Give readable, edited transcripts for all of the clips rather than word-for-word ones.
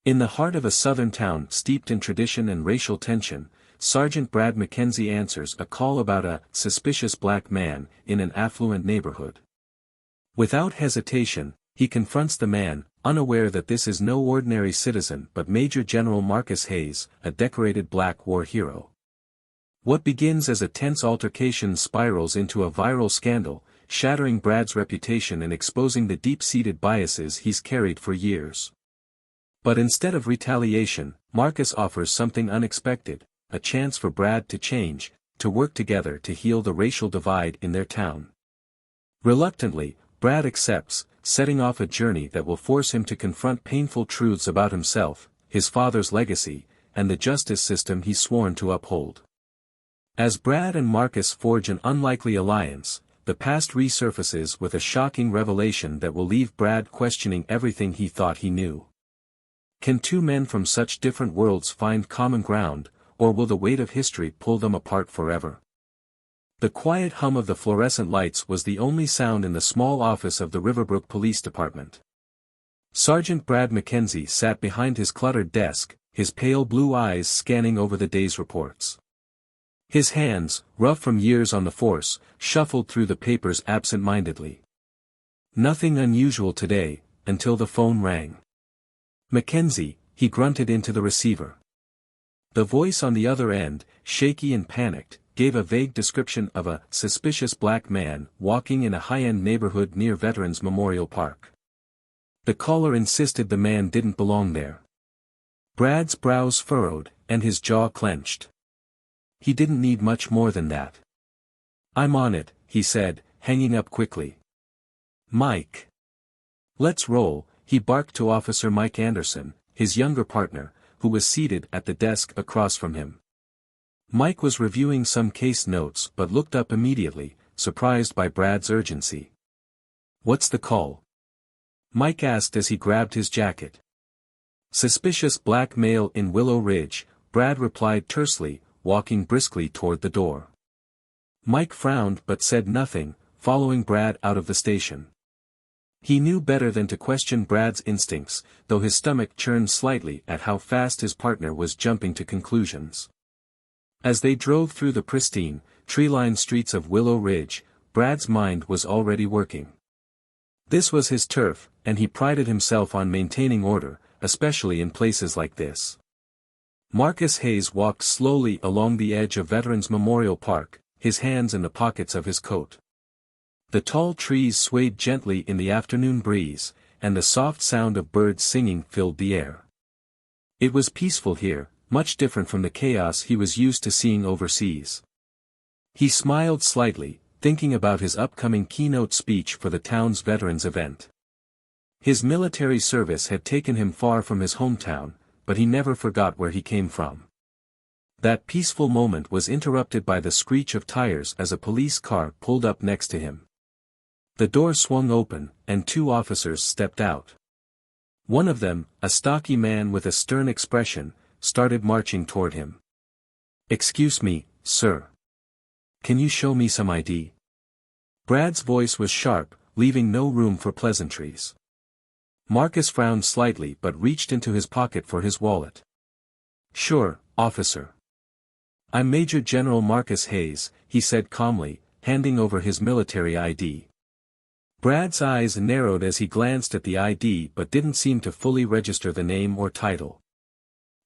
In the heart of a southern town steeped in tradition and racial tension, Sergeant Brad McKenzie answers a call about a suspicious black man in an affluent neighborhood. Without hesitation, he confronts the man, unaware that this is no ordinary citizen but Major General Marcus Hayes, a decorated Black War hero. What begins as a tense altercation spirals into a viral scandal, shattering Brad's reputation and exposing the deep-seated biases he's carried for years. But instead of retaliation, Marcus offers something unexpected, a chance for Brad to change, to work together to heal the racial divide in their town. Reluctantly, Brad accepts, setting off a journey that will force him to confront painful truths about himself, his father's legacy, and the justice system he's sworn to uphold. As Brad and Marcus forge an unlikely alliance, the past resurfaces with a shocking revelation that will leave Brad questioning everything he thought he knew. Can two men from such different worlds find common ground, or will the weight of history pull them apart forever? The quiet hum of the fluorescent lights was the only sound in the small office of the Riverbrook Police Department. Sergeant Brad McKenzie sat behind his cluttered desk, his pale blue eyes scanning over the day's reports. His hands, rough from years on the force, shuffled through the papers absent-mindedly. Nothing unusual today, until the phone rang. "Mackenzie," he grunted into the receiver. The voice on the other end, shaky and panicked, gave a vague description of a suspicious black man walking in a high-end neighborhood near Veterans Memorial Park. The caller insisted the man didn't belong there. Brad's brows furrowed, and his jaw clenched. He didn't need much more than that. "I'm on it," he said, hanging up quickly. "Mike. Let's roll," he barked to Officer Mike Anderson, his younger partner, who was seated at the desk across from him. Mike was reviewing some case notes but looked up immediately, surprised by Brad's urgency. "What's the call?" Mike asked as he grabbed his jacket. "Suspicious black male in Willow Ridge," Brad replied tersely, walking briskly toward the door. Mike frowned but said nothing, following Brad out of the station. He knew better than to question Brad's instincts, though his stomach churned slightly at how fast his partner was jumping to conclusions. As they drove through the pristine, tree-lined streets of Willow Ridge, Brad's mind was already working. This was his turf, and he prided himself on maintaining order, especially in places like this. Marcus Hayes walked slowly along the edge of Veterans Memorial Park, his hands in the pockets of his coat. The tall trees swayed gently in the afternoon breeze, and the soft sound of birds singing filled the air. It was peaceful here, much different from the chaos he was used to seeing overseas. He smiled slightly, thinking about his upcoming keynote speech for the town's veterans event. His military service had taken him far from his hometown, but he never forgot where he came from. That peaceful moment was interrupted by the screech of tires as a police car pulled up next to him. The door swung open, and two officers stepped out. One of them, a stocky man with a stern expression, started marching toward him. "Excuse me, sir. Can you show me some ID?" Brad's voice was sharp, leaving no room for pleasantries. Marcus frowned slightly but reached into his pocket for his wallet. "Sure, officer. I'm Major General Marcus Hayes," he said calmly, handing over his military ID. Brad's eyes narrowed as he glanced at the ID but didn't seem to fully register the name or title.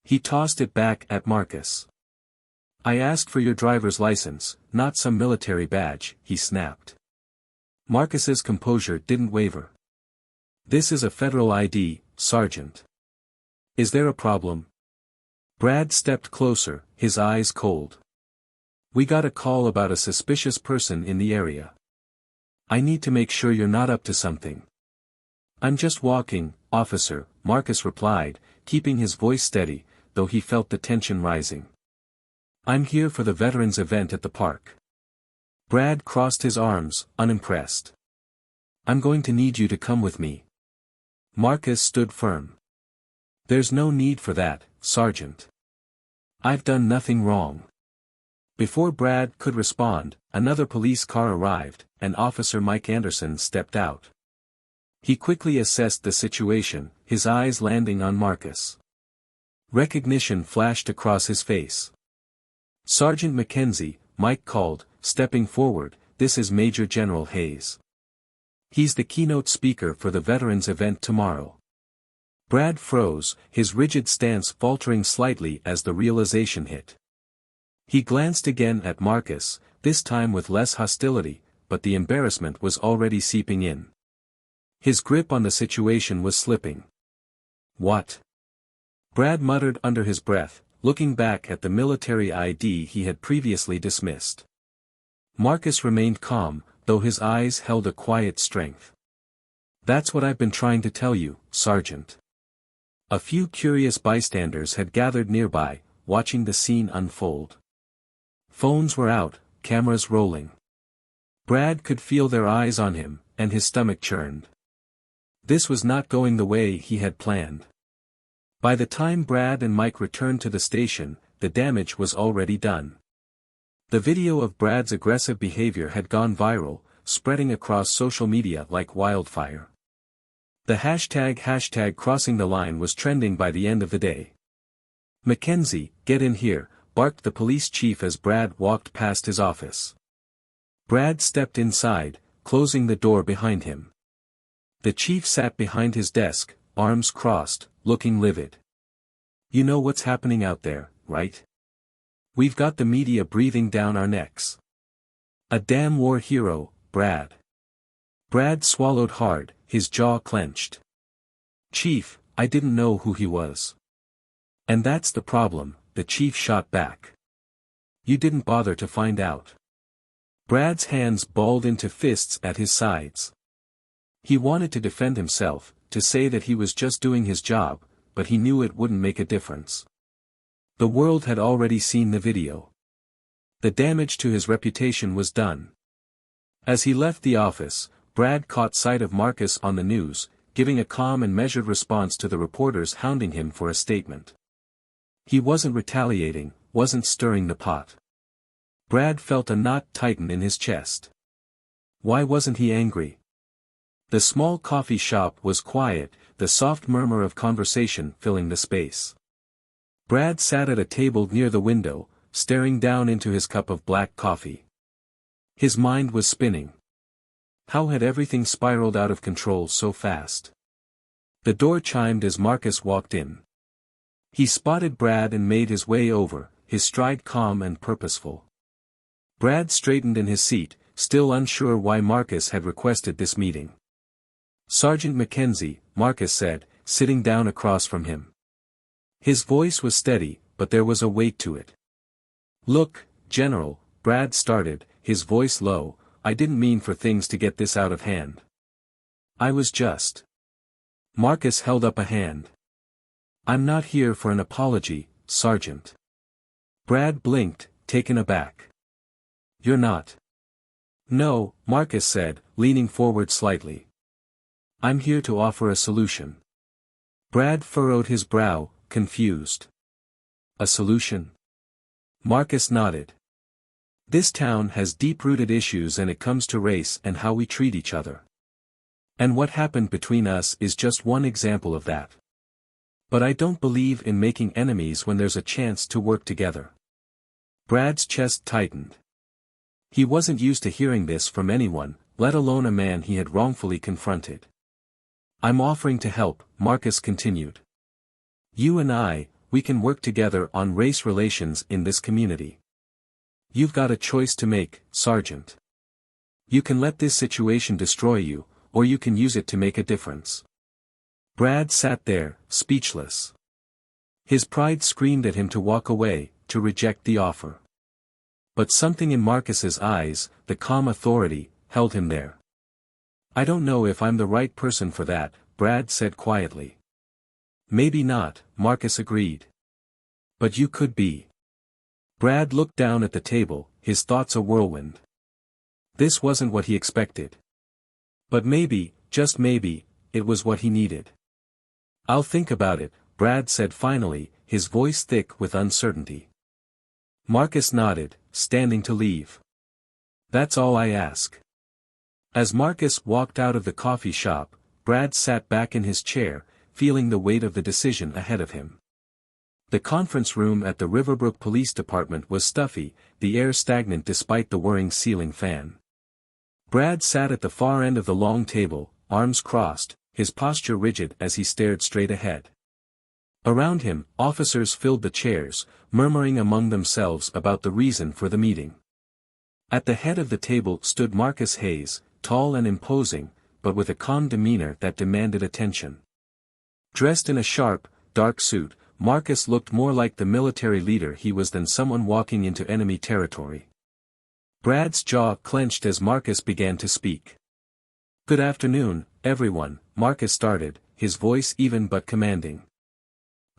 He tossed it back at Marcus. "I asked for your driver's license, not some military badge," he snapped. Marcus's composure didn't waver. "This is a federal ID, Sergeant. Is there a problem?" Brad stepped closer, his eyes cold. "We got a call about a suspicious person in the area. I need to make sure you're not up to something." "I'm just walking, officer," Marcus replied, keeping his voice steady, though he felt the tension rising. "I'm here for the veterans event at the park." Brad crossed his arms, unimpressed. "I'm going to need you to come with me." Marcus stood firm. "There's no need for that, Sergeant. I've done nothing wrong." Before Brad could respond, another police car arrived, and Officer Mike Anderson stepped out. He quickly assessed the situation, his eyes landing on Marcus. Recognition flashed across his face. "Sergeant Mackenzie," Mike called, stepping forward, "this is Major General Hayes. He's the keynote speaker for the veterans event tomorrow." Brad froze, his rigid stance faltering slightly as the realization hit. He glanced again at Marcus, this time with less hostility, but the embarrassment was already seeping in. His grip on the situation was slipping. "What?" Brad muttered under his breath, looking back at the military ID he had previously dismissed. Marcus remained calm, though his eyes held a quiet strength. "That's what I've been trying to tell you, Sergeant." A few curious bystanders had gathered nearby, watching the scene unfold. Phones were out, cameras rolling. Brad could feel their eyes on him, and his stomach churned. This was not going the way he had planned. By the time Brad and Mike returned to the station, the damage was already done. The video of Brad's aggressive behavior had gone viral, spreading across social media like wildfire. The hashtag crossing the line was trending by the end of the day. "Mackenzie, get in here," barked the police chief as Brad walked past his office. Brad stepped inside, closing the door behind him. The chief sat behind his desk, arms crossed, looking livid. "You know what's happening out there, right? We've got the media breathing down our necks. A damn war hero, Brad." Brad swallowed hard, his jaw clenched. "Chief, I didn't know who he was." "And that's the problem," the chief shot back. "You didn't bother to find out." Brad's hands balled into fists at his sides. He wanted to defend himself, to say that he was just doing his job, but he knew it wouldn't make a difference. The world had already seen the video. The damage to his reputation was done. As he left the office, Brad caught sight of Marcus on the news, giving a calm and measured response to the reporters hounding him for a statement. He wasn't retaliating, wasn't stirring the pot. Brad felt a knot tighten in his chest. Why wasn't he angry? The small coffee shop was quiet, the soft murmur of conversation filling the space. Brad sat at a table near the window, staring down into his cup of black coffee. His mind was spinning. How had everything spiraled out of control so fast? The door chimed as Marcus walked in. He spotted Brad and made his way over, his stride calm and purposeful. Brad straightened in his seat, still unsure why Marcus had requested this meeting. "Sergeant Mackenzie," Marcus said, sitting down across from him. His voice was steady, but there was a weight to it. "Look, General," Brad started, his voice low, "I didn't mean for things to get this out of hand. I was just—" Marcus held up a hand. "I'm not here for an apology, Sergeant." Brad blinked, taken aback. "You're not?" "No," Marcus said, leaning forward slightly. "I'm here to offer a solution." Brad furrowed his brow, confused. "A solution?" Marcus nodded. "This town has deep-rooted issues and it comes to race and how we treat each other. And what happened between us is just one example of that. But I don't believe in making enemies when there's a chance to work together." Brad's chest tightened. He wasn't used to hearing this from anyone, let alone a man he had wrongfully confronted. "I'm offering to help," Marcus continued. "You and I, we can work together on race relations in this community. You've got a choice to make, Sergeant. You can let this situation destroy you, or you can use it to make a difference." Brad sat there, speechless. His pride screamed at him to walk away, to reject the offer. But something in Marcus's eyes, the calm authority, held him there. "I don't know if I'm the right person for that," Brad said quietly. "Maybe not," Marcus agreed. "But you could be." Brad looked down at the table, his thoughts a whirlwind. This wasn't what he expected. But maybe, just maybe, it was what he needed. "I'll think about it," Brad said finally, his voice thick with uncertainty. Marcus nodded, standing to leave. "That's all I ask." As Marcus walked out of the coffee shop, Brad sat back in his chair, feeling the weight of the decision ahead of him. The conference room at the Riverbrook Police Department was stuffy, the air stagnant despite the whirring ceiling fan. Brad sat at the far end of the long table, arms crossed, his posture rigid as he stared straight ahead. Around him, officers filled the chairs, murmuring among themselves about the reason for the meeting. At the head of the table stood Marcus Hayes, tall and imposing, but with a calm demeanor that demanded attention. Dressed in a sharp, dark suit, Marcus looked more like the military leader he was than someone walking into enemy territory. Brad's jaw clenched as Marcus began to speak. "Good afternoon, everyone," Marcus started, his voice even but commanding.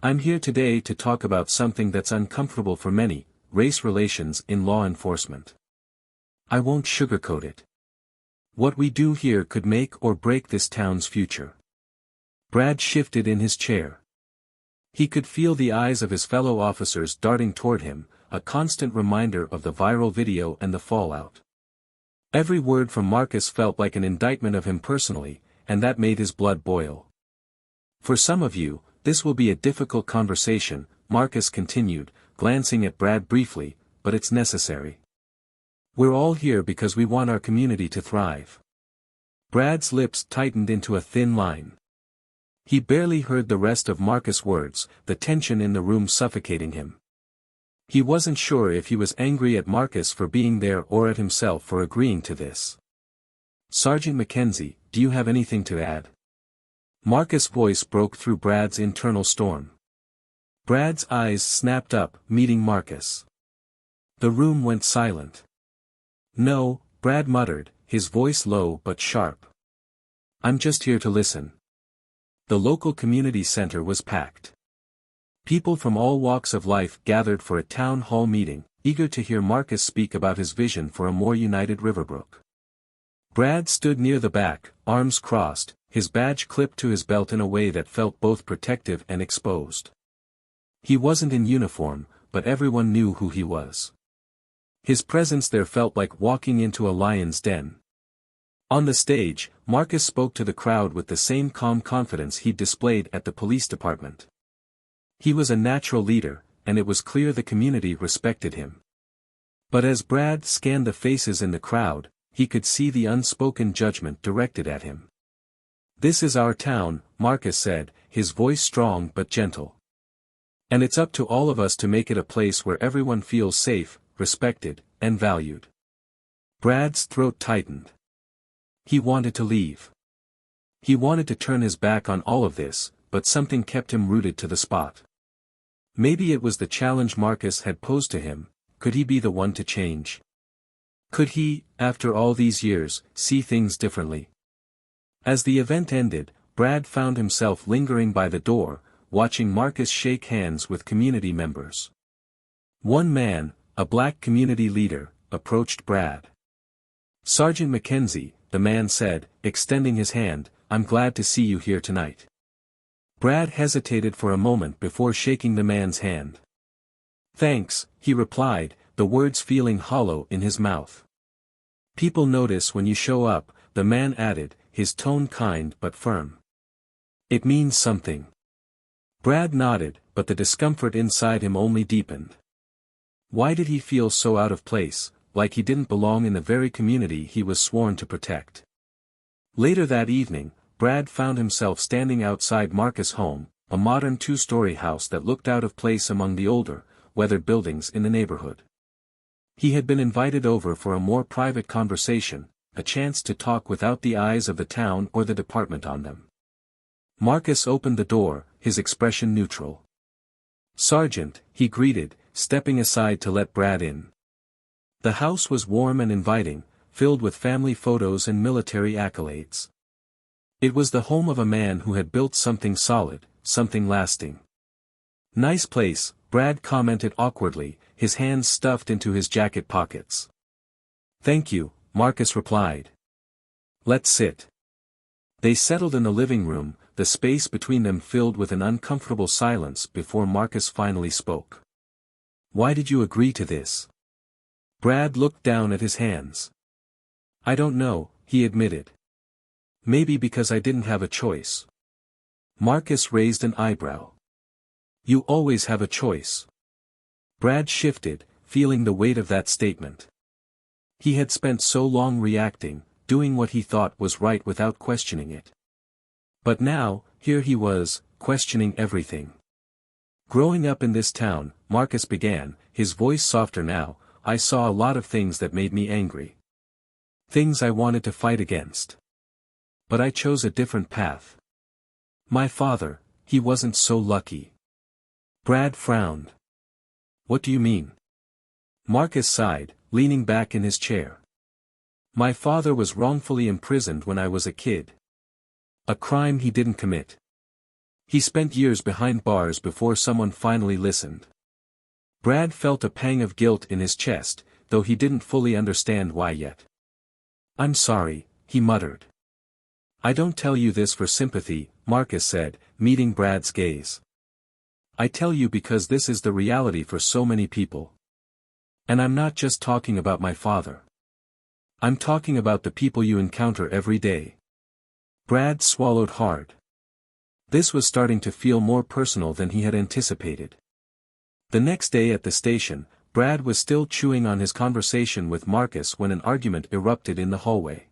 "I'm here today to talk about something that's uncomfortable for many, race relations in law enforcement. I won't sugarcoat it. What we do here could make or break this town's future." Brad shifted in his chair. He could feel the eyes of his fellow officers darting toward him, a constant reminder of the viral video and the fallout. Every word from Marcus felt like an indictment of him personally, and that made his blood boil. "For some of you, this will be a difficult conversation," Marcus continued, glancing at Brad briefly, "but it's necessary. We're all here because we want our community to thrive." Brad's lips tightened into a thin line. He barely heard the rest of Marcus' words, the tension in the room suffocating him. He wasn't sure if he was angry at Marcus for being there or at himself for agreeing to this. "Sergeant Mackenzie, do you have anything to add?" Marcus' voice broke through Brad's internal storm. Brad's eyes snapped up, meeting Marcus. The room went silent. "No," Brad muttered, his voice low but sharp. "I'm just here to listen." The local community center was packed. People from all walks of life gathered for a town hall meeting, eager to hear Marcus speak about his vision for a more united Riverbrook. Brad stood near the back, arms crossed, his badge clipped to his belt in a way that felt both protective and exposed. He wasn't in uniform, but everyone knew who he was. His presence there felt like walking into a lion's den. On the stage, Marcus spoke to the crowd with the same calm confidence he'd displayed at the police department. He was a natural leader, and it was clear the community respected him. But as Brad scanned the faces in the crowd, he could see the unspoken judgment directed at him. "This is our town," Marcus said, his voice strong but gentle. "And it's up to all of us to make it a place where everyone feels safe, respected, and valued." Brad's throat tightened. He wanted to leave. He wanted to turn his back on all of this, but something kept him rooted to the spot. Maybe it was the challenge Marcus had posed to him. Could he be the one to change? Could he, after all these years, see things differently? As the event ended, Brad found himself lingering by the door, watching Marcus shake hands with community members. One man, a black community leader, approached Brad. "Sergeant Mackenzie," the man said, extending his hand, "I'm glad to see you here tonight." Brad hesitated for a moment before shaking the man's hand. "Thanks," he replied, the words feeling hollow in his mouth. "People notice when you show up," the man added, his tone kind but firm. "It means something." Brad nodded, but the discomfort inside him only deepened. Why did he feel so out of place, like he didn't belong in the very community he was sworn to protect? Later that evening, Brad found himself standing outside Marcus' home, a modern two-story house that looked out of place among the older, weathered buildings in the neighborhood. He had been invited over for a more private conversation, a chance to talk without the eyes of the town or the department on them. Marcus opened the door, his expression neutral. "Sergeant," he greeted, stepping aside to let Brad in. The house was warm and inviting, filled with family photos and military accolades. It was the home of a man who had built something solid, something lasting. "Nice place," Brad commented awkwardly, his hands stuffed into his jacket pockets. "Thank you," Marcus replied. "Let's sit." They settled in the living room, the space between them filled with an uncomfortable silence before Marcus finally spoke. "Why did you agree to this?" Brad looked down at his hands. "I don't know," he admitted. "Maybe because I didn't have a choice." Marcus raised an eyebrow. You always have a choice. Brad shifted, feeling the weight of that statement. He had spent so long reacting, doing what he thought was right without questioning it. But now, here he was, questioning everything. Growing up in this town, Marcus began, his voice softer now, I saw a lot of things that made me angry. Things I wanted to fight against. But I chose a different path. My father, he wasn't so lucky. Brad frowned. What do you mean? Marcus sighed, leaning back in his chair. My father was wrongfully imprisoned when I was a kid. A crime he didn't commit. He spent years behind bars before someone finally listened. Brad felt a pang of guilt in his chest, though he didn't fully understand why yet. I'm sorry, he muttered. I don't tell you this for sympathy, Marcus said, meeting Brad's gaze. I tell you because this is the reality for so many people. And I'm not just talking about my father. I'm talking about the people you encounter every day. Brad swallowed hard. This was starting to feel more personal than he had anticipated. The next day at the station, Brad was still chewing on his conversation with Marcus when an argument erupted in the hallway.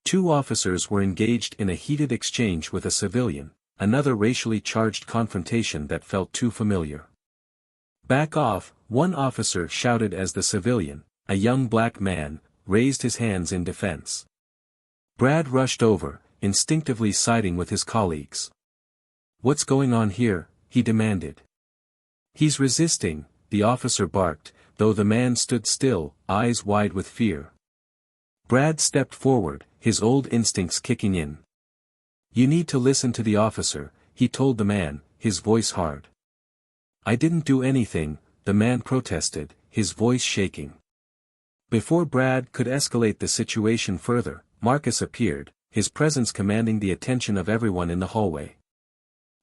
Two officers were engaged in a heated exchange with a civilian, another racially charged confrontation that felt too familiar. Back off, one officer shouted as the civilian, a young black man, raised his hands in defense. Brad rushed over, instinctively siding with his colleagues. What's going on here? He demanded. He's resisting, the officer barked, though the man stood still, eyes wide with fear. Brad stepped forward, his old instincts kicking in. You need to listen to the officer, he told the man, his voice hard. I didn't do anything, the man protested, his voice shaking. Before Brad could escalate the situation further, Marcus appeared, his presence commanding the attention of everyone in the hallway.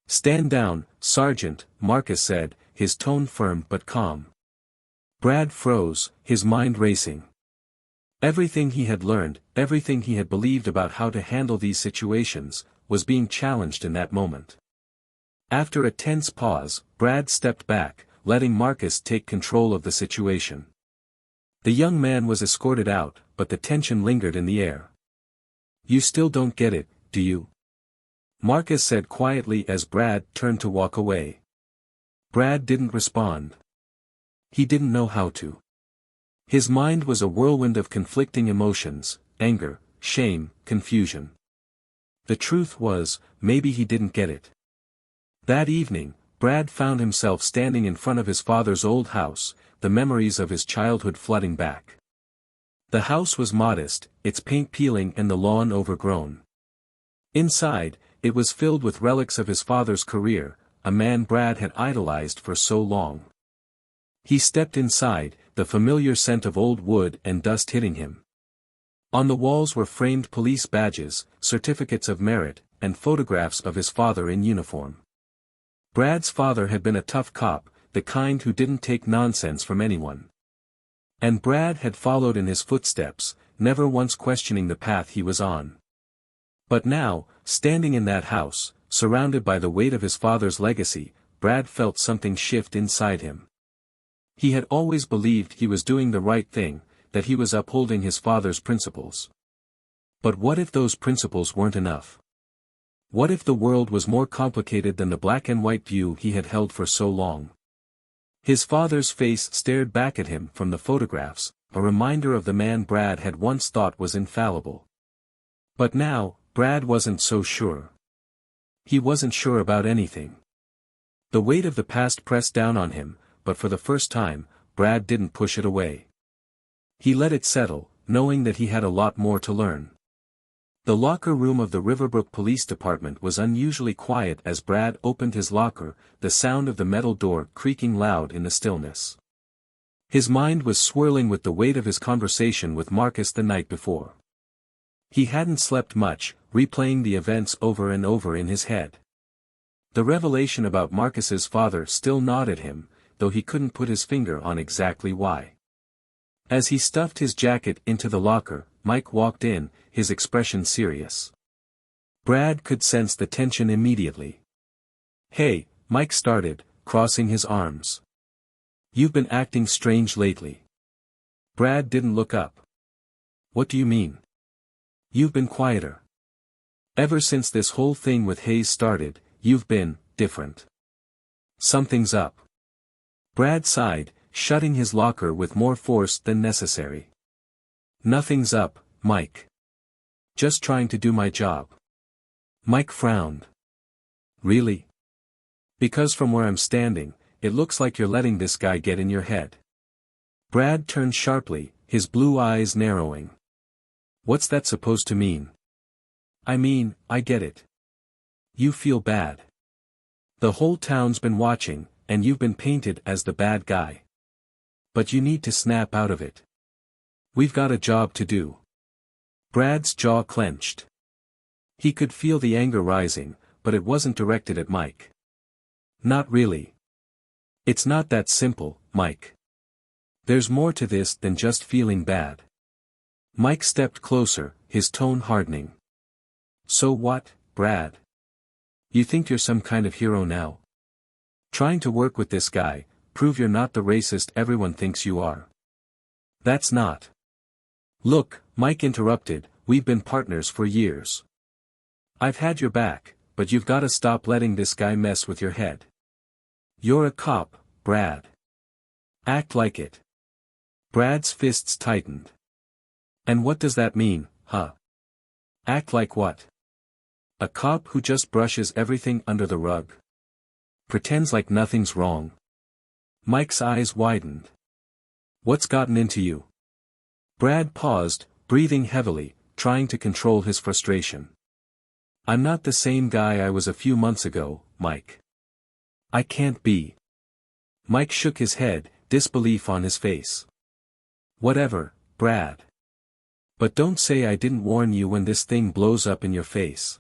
Stand down, Sergeant, Marcus said, his tone firm but calm. Brad froze, his mind racing. Everything he had learned, everything he had believed about how to handle these situations, was being challenged in that moment. After a tense pause, Brad stepped back, letting Marcus take control of the situation. The young man was escorted out, but the tension lingered in the air. You still don't get it, do you? Marcus said quietly as Brad turned to walk away. Brad didn't respond. He didn't know how to. His mind was a whirlwind of conflicting emotions, anger, shame, confusion. The truth was, maybe he didn't get it. That evening, Brad found himself standing in front of his father's old house, the memories of his childhood flooding back. The house was modest, its paint peeling and the lawn overgrown. Inside, it was filled with relics of his father's career, a man Brad had idolized for so long. He stepped inside, the familiar scent of old wood and dust hitting him. On the walls were framed police badges, certificates of merit, and photographs of his father in uniform. Brad's father had been a tough cop, the kind who didn't take nonsense from anyone. And Brad had followed in his footsteps, never once questioning the path he was on. But now, standing in that house, surrounded by the weight of his father's legacy, Brad felt something shift inside him. He had always believed he was doing the right thing, that he was upholding his father's principles. But what if those principles weren't enough? What if the world was more complicated than the black and white view he had held for so long? His father's face stared back at him from the photographs, a reminder of the man Brad had once thought was infallible. But now, Brad wasn't so sure. He wasn't sure about anything. The weight of the past pressed down on him, but for the first time, Brad didn't push it away. He let it settle, knowing that he had a lot more to learn. The locker room of the Riverbrook Police Department was unusually quiet as Brad opened his locker, the sound of the metal door creaking loud in the stillness. His mind was swirling with the weight of his conversation with Marcus the night before. He hadn't slept much, replaying the events over and over in his head. The revelation about Marcus's father still gnawed at him, though he couldn't put his finger on exactly why. As he stuffed his jacket into the locker, Mike walked in, his expression serious. Brad could sense the tension immediately. Hey, Mike started, crossing his arms. "You've been acting strange lately." Brad didn't look up. "What do you mean?" "You've been quieter. Ever since this whole thing with Hayes started, you've been different. Something's up." Brad sighed, shutting his locker with more force than necessary. "Nothing's up, Mike. Just trying to do my job." Mike frowned. "Really?" "Because from where I'm standing, it looks like you're letting this guy get in your head." Brad turned sharply, his blue eyes narrowing. "What's that supposed to mean?" "I mean, I get it. You feel bad. The whole town's been watching, and you've been painted as the bad guy. But you need to snap out of it. We've got a job to do." Brad's jaw clenched. He could feel the anger rising, but it wasn't directed at Mike. "Not really. It's not that simple, Mike. There's more to this than just feeling bad." Mike stepped closer, his tone hardening. "So what, Brad? You think you're some kind of hero now? Trying to work with this guy, prove you're not the racist everyone thinks you are." "That's not." "Look," Mike interrupted, "we've been partners for years. I've had your back, but you've got to stop letting this guy mess with your head. You're a cop, Brad. Act like it." Brad's fists tightened. "And what does that mean, huh? Act like what? A cop who just brushes everything under the rug? Pretends like nothing's wrong?" Mike's eyes widened. "What's gotten into you?" Brad paused, breathing heavily, trying to control his frustration. "I'm not the same guy I was a few months ago, Mike. I can't be." Mike shook his head, disbelief on his face. "Whatever, Brad. But don't say I didn't warn you when this thing blows up in your face."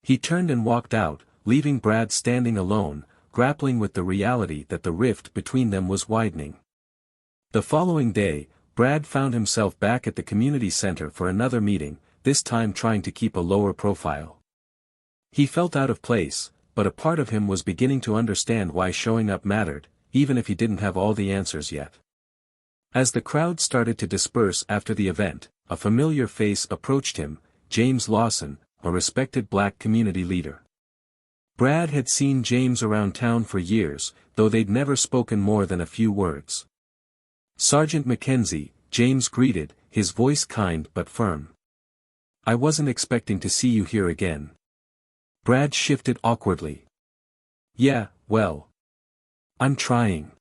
He turned and walked out, leaving Brad standing alone, grappling with the reality that the rift between them was widening. The following day, Brad found himself back at the community center for another meeting, this time trying to keep a lower profile. He felt out of place, but a part of him was beginning to understand why showing up mattered, even if he didn't have all the answers yet. As the crowd started to disperse after the event, a familiar face approached him, James Lawson, a respected black community leader. Brad had seen James around town for years, though they'd never spoken more than a few words. "Sergeant Mackenzie," James greeted, his voice kind but firm. "I wasn't expecting to see you here again." Brad shifted awkwardly. "Yeah, well. I'm trying."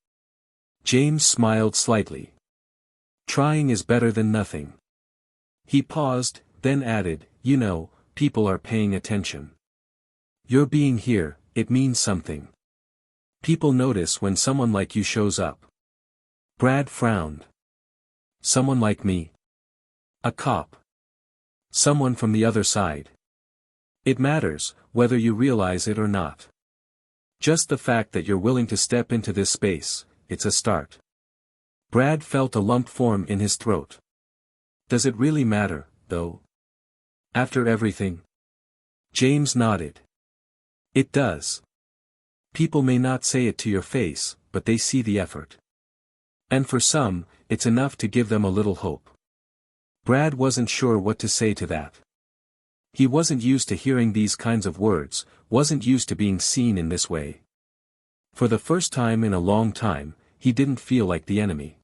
James smiled slightly. "Trying is better than nothing." He paused, then added, "You know, people are paying attention. Your being here, it means something. People notice when someone like you shows up." Brad frowned. "Someone like me? A cop? Someone from the other side?" "It matters, whether you realize it or not. Just the fact that you're willing to step into this space, it's a start." Brad felt a lump form in his throat. "Does it really matter, though? After everything?" James nodded. "It does. People may not say it to your face, but they see the effort. And for some, it's enough to give them a little hope." Brad wasn't sure what to say to that. He wasn't used to hearing these kinds of words, wasn't used to being seen in this way. For the first time in a long time, he didn't feel like the enemy.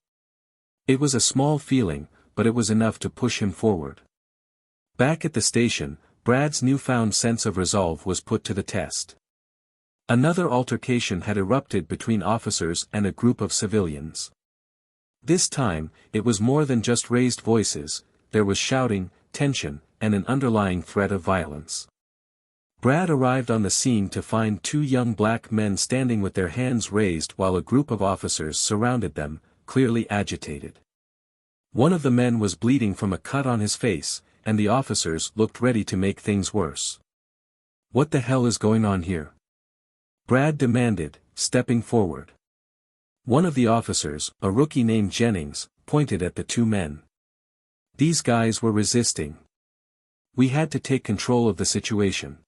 It was a small feeling, but it was enough to push him forward. Back at the station, Brad's newfound sense of resolve was put to the test. Another altercation had erupted between officers and a group of civilians. This time, it was more than just raised voices, there was shouting, tension, and an underlying threat of violence. Brad arrived on the scene to find two young black men standing with their hands raised while a group of officers surrounded them, clearly agitated. One of the men was bleeding from a cut on his face, and the officers looked ready to make things worse. "What the hell is going on here?" Brad demanded, stepping forward. One of the officers, a rookie named Jennings, pointed at the two men. "These guys were resisting. We had to take control of the situation."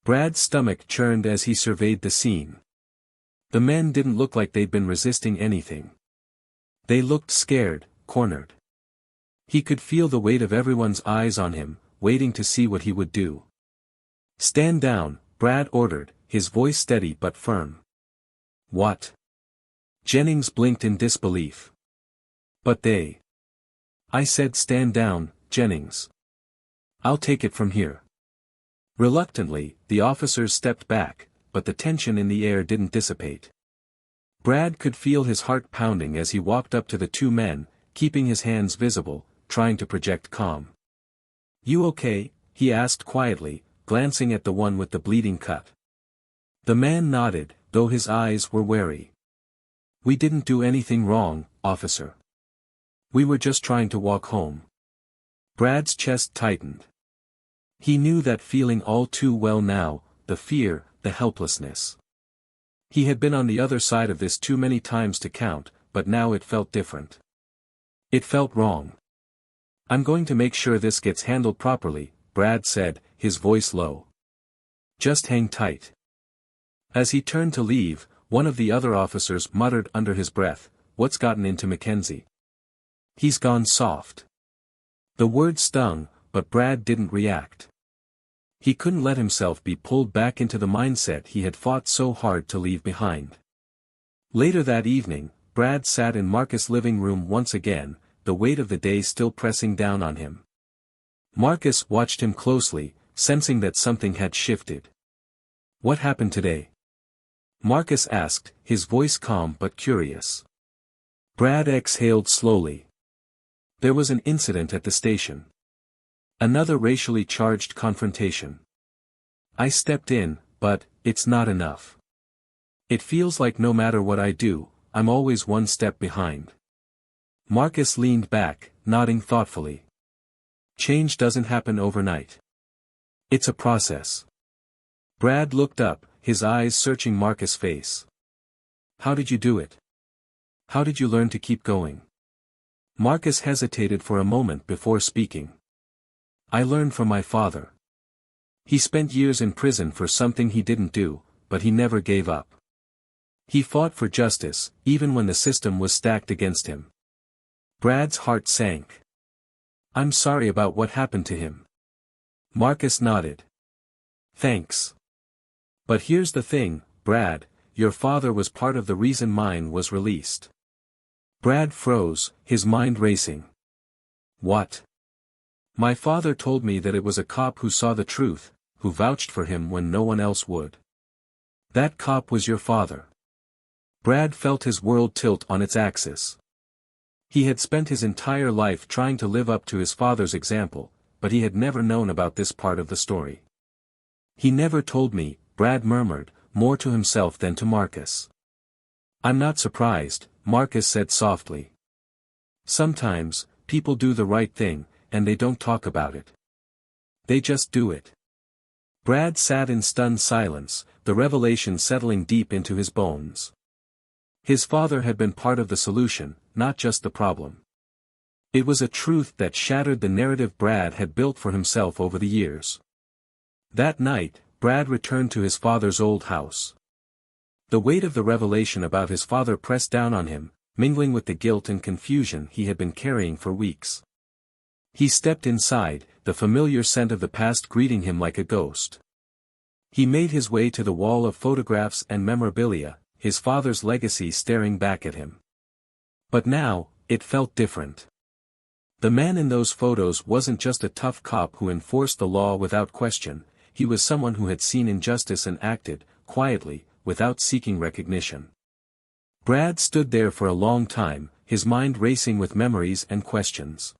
Brad's stomach churned as he surveyed the scene. The men didn't look like they'd been resisting anything. They looked scared, cornered. He could feel the weight of everyone's eyes on him, waiting to see what he would do. "Stand down," Brad ordered, his voice steady but firm. "What?" Jennings blinked in disbelief. "But they—" "I said stand down, Jennings. I'll take it from here." Reluctantly, the officers stepped back, but the tension in the air didn't dissipate. Brad could feel his heart pounding as he walked up to the two men, keeping his hands visible, trying to project calm. "You okay?" he asked quietly, glancing at the one with the bleeding cut. The man nodded, though his eyes were wary. "We didn't do anything wrong, officer. We were just trying to walk home." Brad's chest tightened. He knew that feeling all too well now, the fear, the helplessness. He had been on the other side of this too many times to count, but now it felt different. It felt wrong. "I'm going to make sure this gets handled properly," Brad said, his voice low. "Just hang tight." As he turned to leave, one of the other officers muttered under his breath, "What's gotten into Mackenzie? He's gone soft." The word stung, but Brad didn't react. He couldn't let himself be pulled back into the mindset he had fought so hard to leave behind. Later that evening, Brad sat in Marcus' living room once again, the weight of the day still pressing down on him. Marcus watched him closely, sensing that something had shifted. "What happened today?" Marcus asked, his voice calm but curious. Brad exhaled slowly. "There was an incident at the station. Another racially charged confrontation. I stepped in, but it's not enough. It feels like no matter what I do, I'm always one step behind." Marcus leaned back, nodding thoughtfully. "Change doesn't happen overnight. It's a process." Brad looked up, his eyes searching Marcus' face. "How did you do it? How did you learn to keep going?" Marcus hesitated for a moment before speaking. "I learned from my father. He spent years in prison for something he didn't do, but he never gave up. He fought for justice, even when the system was stacked against him." Brad's heart sank. "I'm sorry about what happened to him." Marcus nodded. "Thanks. But here's the thing, Brad, your father was part of the reason mine was released." Brad froze, his mind racing. "What?" "My father told me that it was a cop who saw the truth, who vouched for him when no one else would." "That cop was your father." Brad felt his world tilt on its axis. He had spent his entire life trying to live up to his father's example, but he had never known about this part of the story. "He never told me," Brad murmured, more to himself than to Marcus. "I'm not surprised," Marcus said softly. "Sometimes, people do the right thing, and they don't talk about it. They just do it." Brad sat in stunned silence, the revelation settling deep into his bones. His father had been part of the solution, not just the problem. It was a truth that shattered the narrative Brad had built for himself over the years. That night, Brad returned to his father's old house. The weight of the revelation about his father pressed down on him, mingling with the guilt and confusion he had been carrying for weeks. He stepped inside, the familiar scent of the past greeting him like a ghost. He made his way to the wall of photographs and memorabilia, his father's legacy staring back at him. But now, it felt different. The man in those photos wasn't just a tough cop who enforced the law without question, he was someone who had seen injustice and acted, quietly, without seeking recognition. Brad stood there for a long time, his mind racing with memories and questions.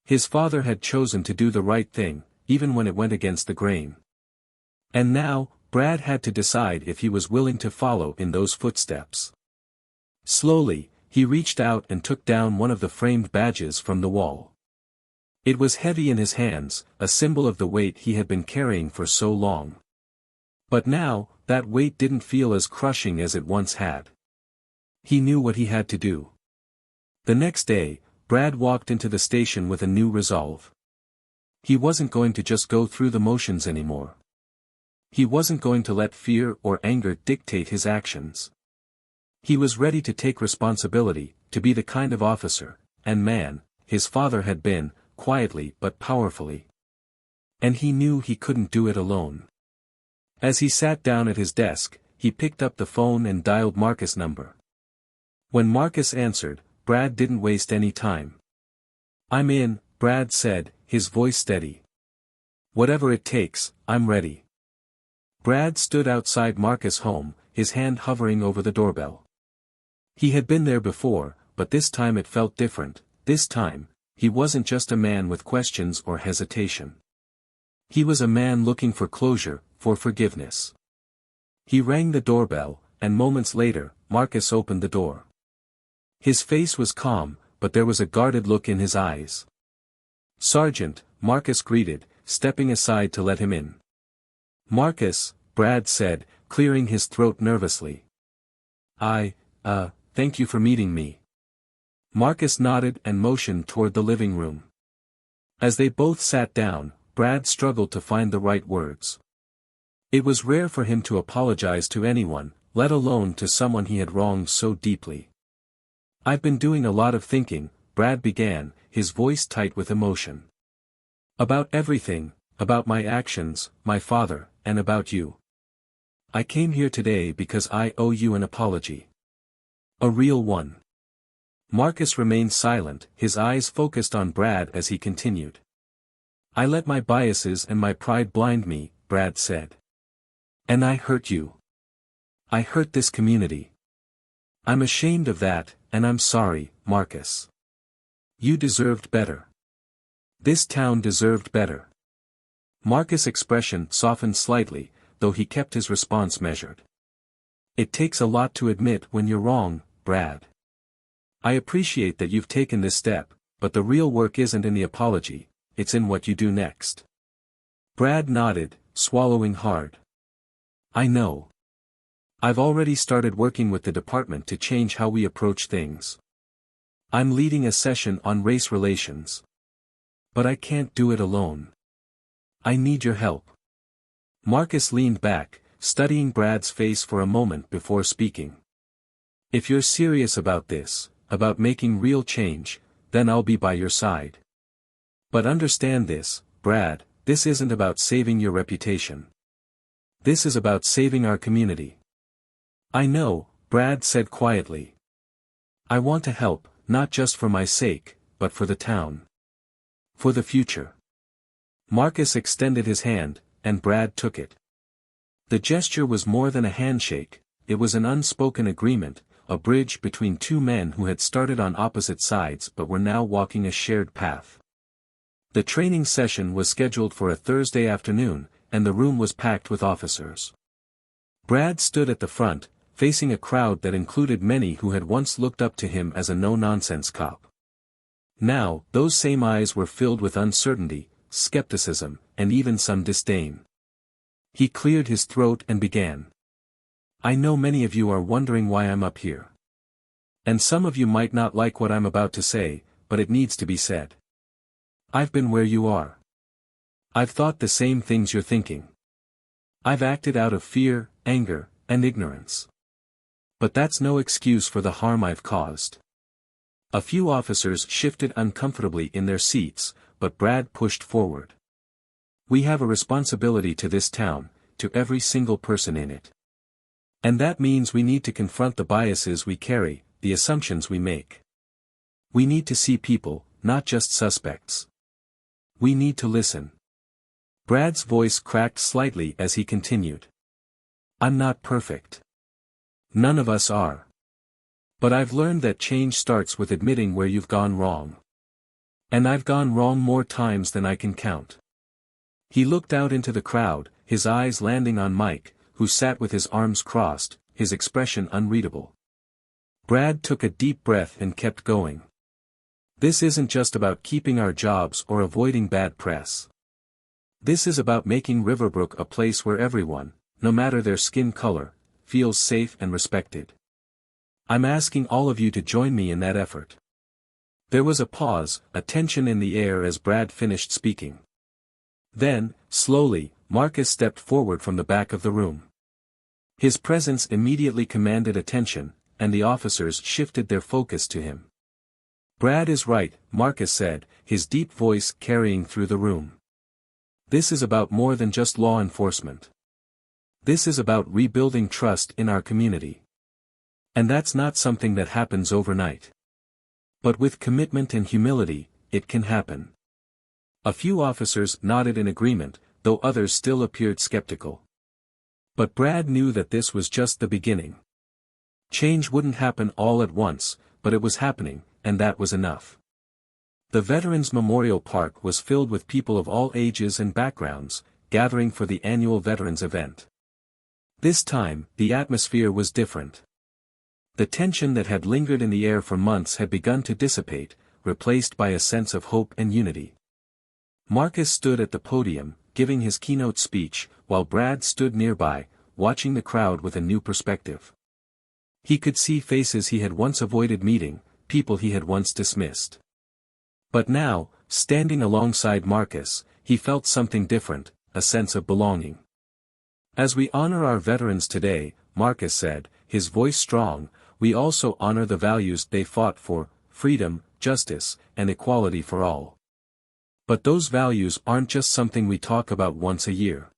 His father had chosen to do the right thing, even when it went against the grain. And now, Brad had to decide if he was willing to follow in those footsteps. Slowly, he reached out and took down one of the framed badges from the wall. It was heavy in his hands, a symbol of the weight he had been carrying for so long. But now, that weight didn't feel as crushing as it once had. He knew what he had to do. The next day, Brad walked into the station with a new resolve. He wasn't going to just go through the motions anymore. He wasn't going to let fear or anger dictate his actions. He was ready to take responsibility, to be the kind of officer, and man, his father had been, quietly but powerfully. And he knew he couldn't do it alone. As he sat down at his desk, he picked up the phone and dialed Marcus' number. When Marcus answered, Brad didn't waste any time. "I'm in," Brad said, his voice steady. "Whatever it takes, I'm ready." Brad stood outside Marcus' home, his hand hovering over the doorbell. He had been there before, but this time it felt different. This time, he wasn't just a man with questions or hesitation. He was a man looking for closure, for forgiveness. He rang the doorbell, and moments later, Marcus opened the door. His face was calm, but there was a guarded look in his eyes. "Sergeant," Marcus greeted, stepping aside to let him in. "Marcus," Brad said, clearing his throat nervously. Thank you for meeting me." Marcus nodded and motioned toward the living room. As they both sat down, Brad struggled to find the right words. It was rare for him to apologize to anyone, let alone to someone he had wronged so deeply. "I've been doing a lot of thinking," Brad began, his voice tight with emotion. "About everything, about my actions, my father, and about you. I came here today because I owe you an apology. A real one." Marcus remained silent, his eyes focused on Brad as he continued. "I let my biases and my pride blind me," Brad said. "And I hurt you. I hurt this community. I'm ashamed of that, and I'm sorry, Marcus. You deserved better. This town deserved better." Marcus' expression softened slightly, though he kept his response measured. "It takes a lot to admit when you're wrong, Brad. I appreciate that you've taken this step, but the real work isn't in the apology, it's in what you do next." Brad nodded, swallowing hard. "I know. I've already started working with the department to change how we approach things. I'm leading a session on race relations. But I can't do it alone. I need your help." Marcus leaned back, studying Brad's face for a moment before speaking. "If you're serious about this, about making real change, then I'll be by your side. But understand this, Brad, this isn't about saving your reputation. This is about saving our community." "I know," Brad said quietly. "I want to help, not just for my sake, but for the town. For the future." Marcus extended his hand, and Brad took it. The gesture was more than a handshake, it was an unspoken agreement, a bridge between two men who had started on opposite sides but were now walking a shared path. The training session was scheduled for a Thursday afternoon, and the room was packed with officers. Brad stood at the front, facing a crowd that included many who had once looked up to him as a no-nonsense cop. Now, those same eyes were filled with uncertainty, skepticism, and even some disdain. He cleared his throat and began. "I know many of you are wondering why I'm up here. And some of you might not like what I'm about to say, but it needs to be said. I've been where you are. I've thought the same things you're thinking. I've acted out of fear, anger, and ignorance. But that's no excuse for the harm I've caused." A few officers shifted uncomfortably in their seats, but Brad pushed forward. "We have a responsibility to this town, to every single person in it. And that means we need to confront the biases we carry, the assumptions we make. We need to see people, not just suspects. We need to listen." Brad's voice cracked slightly as he continued. "I'm not perfect. None of us are. But I've learned that change starts with admitting where you've gone wrong. And I've gone wrong more times than I can count." He looked out into the crowd, his eyes landing on Mike, who sat with his arms crossed, his expression unreadable. Brad took a deep breath and kept going. "This isn't just about keeping our jobs or avoiding bad press. This is about making Riverbrook a place where everyone, no matter their skin color, feels safe and respected. I'm asking all of you to join me in that effort." There was a pause, a tension in the air as Brad finished speaking. Then, slowly, Marcus stepped forward from the back of the room. His presence immediately commanded attention, and the officers shifted their focus to him. "Brad is right," Marcus said, his deep voice carrying through the room. "This is about more than just law enforcement. This is about rebuilding trust in our community. And that's not something that happens overnight. But with commitment and humility, it can happen." A few officers nodded in agreement, though others still appeared skeptical. But Brad knew that this was just the beginning. Change wouldn't happen all at once, but it was happening, and that was enough. The Veterans Memorial Park was filled with people of all ages and backgrounds, gathering for the annual Veterans event. This time, the atmosphere was different. The tension that had lingered in the air for months had begun to dissipate, replaced by a sense of hope and unity. Marcus stood at the podium, giving his keynote speech, while Brad stood nearby, watching the crowd with a new perspective. He could see faces he had once avoided meeting, people he had once dismissed. But now, standing alongside Marcus, he felt something different, a sense of belonging. "As we honor our veterans today," Marcus said, his voice strong, "we also honor the values they fought for: freedom, justice, and equality for all. But those values aren't just something we talk about once a year.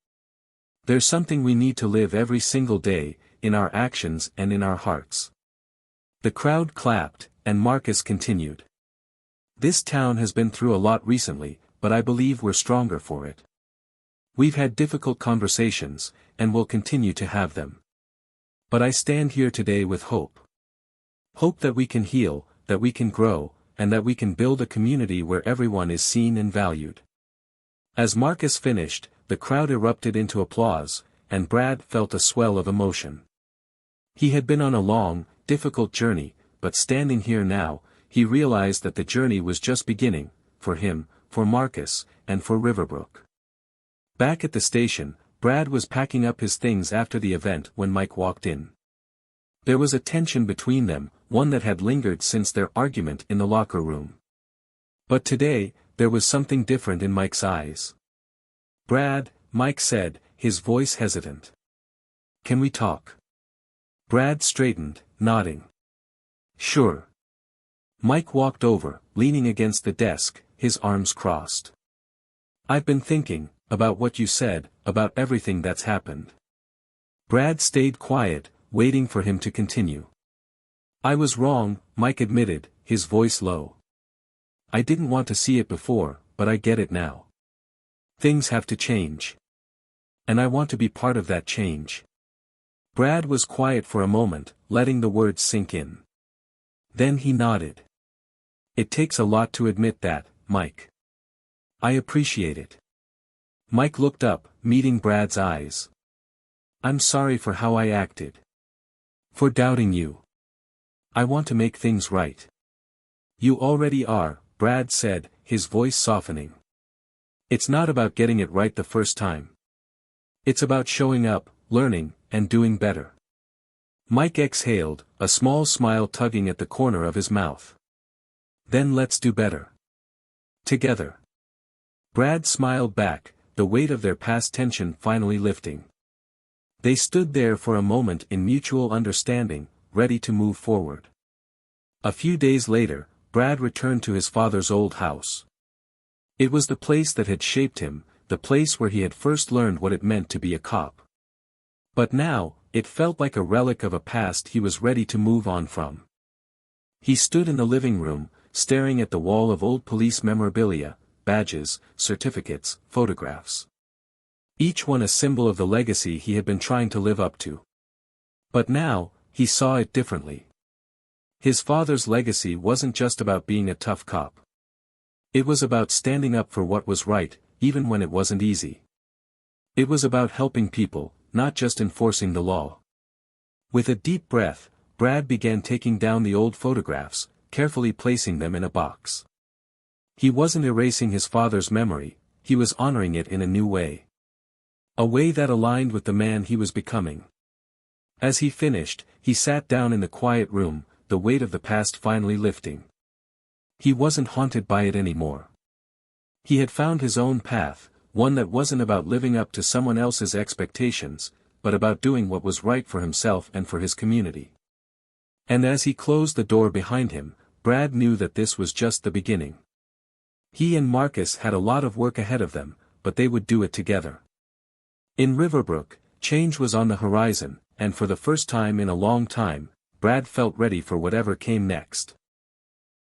They're something we need to live every single day, in our actions and in our hearts." The crowd clapped, and Marcus continued. "This town has been through a lot recently, but I believe we're stronger for it. We've had difficult conversations, and will continue to have them. But I stand here today with hope. Hope that we can heal, that we can grow, and that we can build a community where everyone is seen and valued." As Marcus finished, the crowd erupted into applause, and Brad felt a swell of emotion. He had been on a long, difficult journey, but standing here now, he realized that the journey was just beginning, for him, for Marcus, and for Riverbrook. Back at the station, Brad was packing up his things after the event when Mike walked in. There was a tension between them, one that had lingered since their argument in the locker room. But today, there was something different in Mike's eyes. "Brad," Mike said, his voice hesitant. "Can we talk?" Brad straightened, nodding. "Sure." Mike walked over, leaning against the desk, his arms crossed. "I've been thinking, about what you said, about everything that's happened." Brad stayed quiet, waiting for him to continue. "I was wrong," Mike admitted, his voice low. "I didn't want to see it before, but I get it now. Things have to change. And I want to be part of that change." Brad was quiet for a moment, letting the words sink in. Then he nodded. "It takes a lot to admit that, Mike. I appreciate it." Mike looked up, meeting Brad's eyes. "I'm sorry for how I acted. For doubting you. I want to make things right." "You already are," Brad said, his voice softening. "It's not about getting it right the first time. It's about showing up, learning, and doing better." Mike exhaled, a small smile tugging at the corner of his mouth. "Then let's do better. Together." Brad smiled back, the weight of their past tension finally lifting. They stood there for a moment in mutual understanding, ready to move forward. A few days later, Brad returned to his father's old house. It was the place that had shaped him, the place where he had first learned what it meant to be a cop. But now, it felt like a relic of a past he was ready to move on from. He stood in the living room, staring at the wall of old police memorabilia, badges, certificates, photographs. Each one a symbol of the legacy he had been trying to live up to. But now, he saw it differently. His father's legacy wasn't just about being a tough cop. It was about standing up for what was right, even when it wasn't easy. It was about helping people, not just enforcing the law. With a deep breath, Brad began taking down the old photographs, carefully placing them in a box. He wasn't erasing his father's memory, he was honoring it in a new way. A way that aligned with the man he was becoming. As he finished, he sat down in the quiet room, the weight of the past finally lifting. He wasn't haunted by it anymore. He had found his own path, one that wasn't about living up to someone else's expectations, but about doing what was right for himself and for his community. And as he closed the door behind him, Brad knew that this was just the beginning. He and Marcus had a lot of work ahead of them, but they would do it together. In Riverbrook, change was on the horizon, and for the first time in a long time, Brad felt ready for whatever came next.